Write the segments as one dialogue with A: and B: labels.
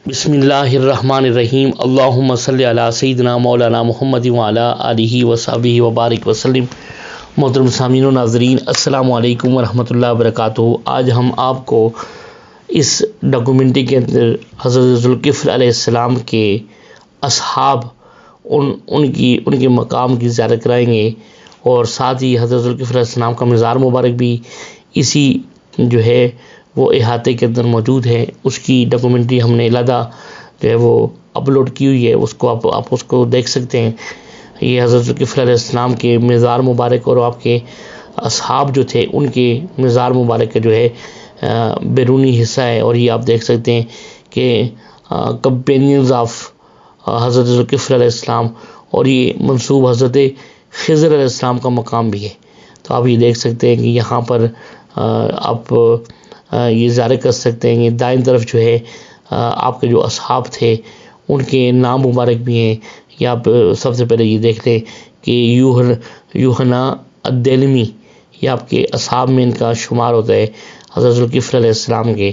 A: بسم اللہ الرحمن الرحیم اللہم صلی علی سیدنا مولانا محمد وعلی آلہ وصحبہ وبارک وسلم۔ محترم سامعین و ناظرین، السلام علیکم ورحمۃ اللہ وبرکاتہ۔ آج ہم آپ کو اس ڈاکومنٹری کے اندر حضرت ذوالکفل علیہ السلام کے اصحاب ان کے مقام کی زیارت کرائیں گے، اور ساتھ ہی حضرت ذوالکفل علیہ السلام کا مزار مبارک بھی اسی جو ہے وہ احاطے کے اندر موجود ہے۔ اس کی ڈاکومنٹری ہم نے علیحدہ جو ہے وہ اپلوڈ کی ہوئی ہے، اس کو آپ اس کو دیکھ سکتے ہیں۔ یہ حضرت ذوالکفل علیہ السلام کے مزار مبارک اور آپ کے اصحاب جو تھے ان کے مزار مبارک کا جو ہے بیرونی حصہ ہے، اور یہ آپ دیکھ سکتے ہیں کہ کمپینینز آف حضرت ذوالکفل علیہ السلام، اور یہ منسوب حضرت خضر علیہ السلام کا مقام بھی ہے۔ تو آپ یہ دیکھ سکتے ہیں کہ یہاں پر آپ یہ زیارت کر سکتے ہیں۔ یہ دائیں طرف جو ہے آپ کے جو اصحاب تھے ان کے نام مبارک بھی ہیں۔ یہ آپ سب سے پہلے یہ دیکھ لیں کہ یوحنا الدیلمی، یہ آپ کے اصحاب میں ان کا شمار ہوتا ہے حضرت ذوالکفل علیہ السلام کے،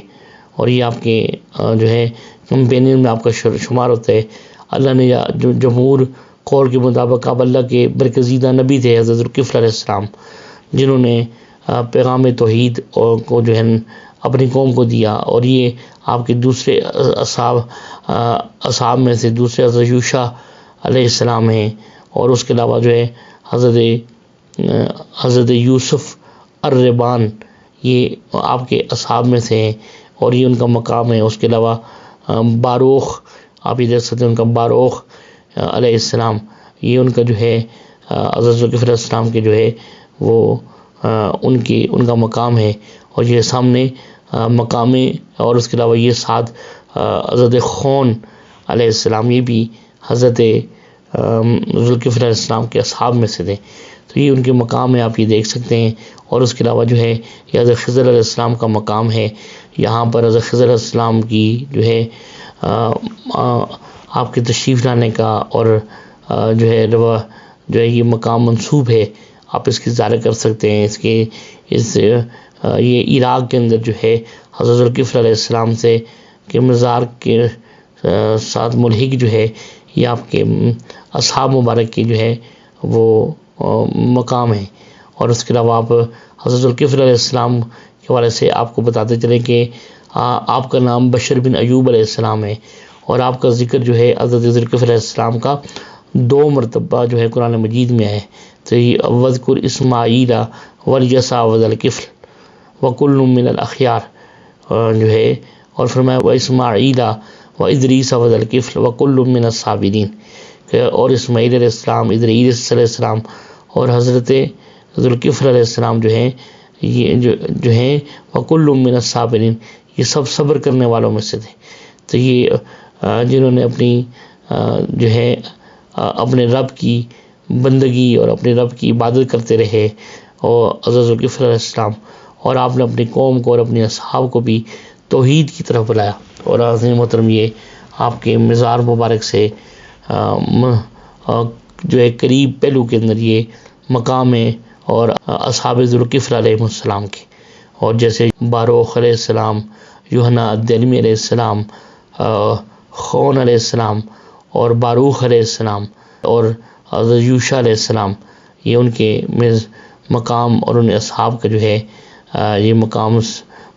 A: اور یہ آپ کے جو ہے کمپینین میں آپ کا شمار ہوتا ہے۔ اللہ نے جو جمہور قول کے مطابق آپ اللہ کے برگزیدہ نبی تھے حضرت ذوالکفل علیہ السلام، جنہوں نے پیغام توحید کو جو ہے اپنی قوم کو دیا، اور یہ آپ کے دوسرے اصحاب میں سے دوسرے حضرت یوشع علیہ السلام ہیں، اور اس کے علاوہ جو ہے حضرت یوسف الربان، یہ آپ کے اصحاب میں سے ہیں، اور یہ ان کا مقام ہے۔ اس کے علاوہ باروخ، آپ یہ دیکھ سکتے ہیں ان کا باروخ علیہ السلام، یہ ان کا جو ہے حضرت ذوالکفل علیہ السلام کے جو ہے وہ ان کا مقام ہے، اور یہ سامنے مقام، اور اس کے علاوہ یہ ساتھ حضرت خون علیہ السلام، یہ بھی حضرت ذوالکفل علیہ السلام کے اصحاب میں سے تھے۔ تو یہ ان کے مقام ہے، آپ یہ دیکھ سکتے ہیں۔ اور اس کے علاوہ جو ہے یہ حضرت خضر علیہ السلام کا مقام ہے۔ یہاں پر حضرت خضر علیہ السلام کی جو ہے آپ کے تشریف لانے کا اور جو ہے یہ مقام منسوب ہے، آپ اس کی زیارت کر سکتے ہیں۔ یہ عراق کے اندر جو ہے حضرت ذوالکفل علیہ السلام سے کے مزار کے ساتھ ملحق جو ہے یہ آپ کے اصحاب مبارک کی جو ہے وہ مقام ہے۔ اور اس کے علاوہ آپ حضرت ذوالکفل علیہ السلام کے حوالے سے آپ کو بتاتے چلیں کہ آپ کا نام بشر بن ایوب علیہ السلام ہے، اور آپ کا ذکر جو ہے حضرت ذوالکفل علیہ السلام کا 2 مرتبہ جو ہے قرآن مجید میں ہے۔ تو یہ وذکر اسماعیل والیسع وذوالکفل وکل من الاخیار جو ہے، اور فرمایا واسماعیل وادریس وذوالکفل وکل من الصابرین، اور اسماعیل علیہ السلام، ادریس علیہ السلام اور حضرت ذوالکفل علیہ السلام جو ہیں یہ جو ہیں وکل من الصابرین، یہ سب صبر کرنے والوں میں سے تھے۔ تو یہ جنہوں نے اپنی جو ہے اپنے رب کی بندگی اور اپنے رب کی عبادت کرتے رہے، اور حضرت ذوالکفل علیہ السلام، اور آپ نے اپنی قوم کو اور اپنے اصحاب کو بھی توحید کی طرف بلایا۔ اور عظیم محترم، یہ آپ کے مزار مبارک سے جو ہے قریب پہلو کے اندر یہ مقام ہے، اور اصحاب ذوالکفل علیہ السلام کے، اور جیسے باروخ علیہ السلام، یوحنا الدیلمی علیہ السلام، خون علیہ السلام، اور باروخ علیہ السلام، اور حضرت یوشع علیہ السلام، یہ ان کے مقام اور ان اصحاب کا جو ہے یہ مقام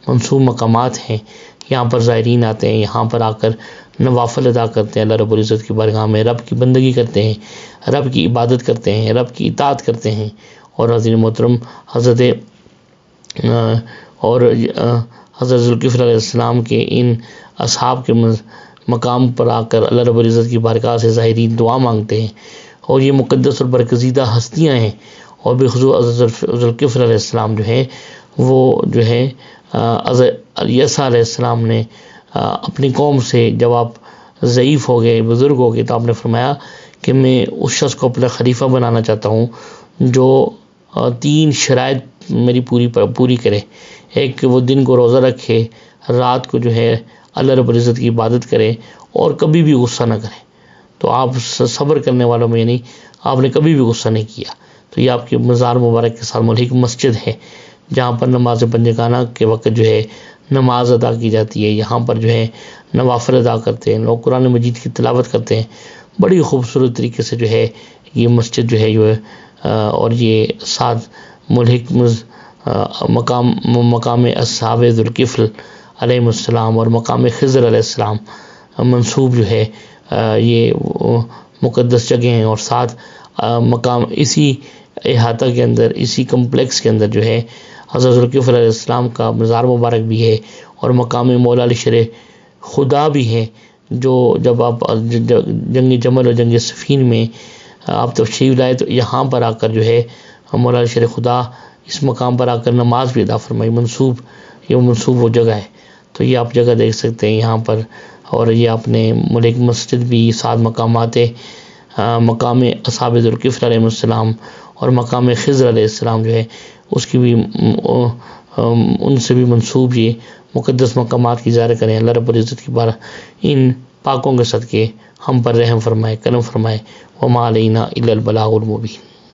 A: منصوب مقامات ہیں۔ یہاں پر زائرین آتے ہیں، یہاں پر آ کر نوافل ادا کرتے ہیں، اللہ رب العزت کی بارگاہ میں رب کی بندگی کرتے ہیں، رب کی عبادت کرتے ہیں، رب کی اطاعت کرتے ہیں۔ اور حضرت محترم حضرت ذوالکفل علیہ السلام کے ان اصحاب کے مقام پر آ کر اللہ رب العزت کی بارگاہ سے زائرین دعا مانگتے ہیں، اور یہ مقدس اور برگزیدہ ہستیاں ہیں۔ اور بخصوص حضرت ذوالکفل علیہ السلام جو ہے وہ جو ہے حضرت یسع علیہ السلام نے اپنی قوم سے جب آپ ضعیف ہو گئے، بزرگ ہو گئے، تو آپ نے فرمایا کہ میں اس شخص کو اپنا خلیفہ بنانا چاہتا ہوں جو 3 شرائط میری پوری کرے۔ ایک کہ وہ دن کو روزہ رکھے، رات کو جو ہے اللہ رب العزت کی عبادت کرے، اور کبھی بھی غصہ نہ کرے۔ تو آپ صبر کرنے والوں میں، یعنی آپ نے کبھی بھی غصہ نہیں کیا۔ تو یہ آپ کے مزار مبارک کے ساتھ ملحق مسجد ہے، جہاں پر نماز پنجگانہ کے وقت جو ہے نماز ادا کی جاتی ہے۔ یہاں پر جو ہے نوافل ادا کرتے ہیں، لوگ قرآن مجید کی تلاوت کرتے ہیں، بڑی خوبصورت طریقے سے جو ہے یہ مسجد جو ہے اور یہ 7 ملحق مقام اصحاب ذوالکفل علیہ السلام اور مقام خضر علیہ السلام منسوب جو ہے یہ مقدس جگہ ہیں، اور 7 مقام اسی احاطہ کے اندر، اسی کمپلیکس کے اندر جو ہے حضرت ذوالکفل علیہ السلام کا مزار مبارک بھی ہے، اور مقام مولا علی شرح خدا بھی ہے، جو جب آپ جنگ جمل اور جنگ صفین میں آپ تشریف لائے تو یہاں پر آ کر جو ہے مولا علی شرح خدا اس مقام پر آ کر نماز بھی ادا فرمائی، منسوب وہ جگہ ہے، تو یہ آپ جگہ دیکھ سکتے ہیں یہاں پر۔ اور یہ آپ نے ملک مسجد بھی 7 مقامات مقام اصحاب ذوالکفل علیہ السلام اور مقام خضر علیہ السلام جو ہے اس کی بھی ان سے بھی منسوب یہ مقدس مقامات کی زیارت کریں۔ اللہ رب العزت کی بارہ ان پاکوں کے صدقے ہم پر رحم فرمائے، کرم فرمائے۔ وما علینا الا البلاغ المبین۔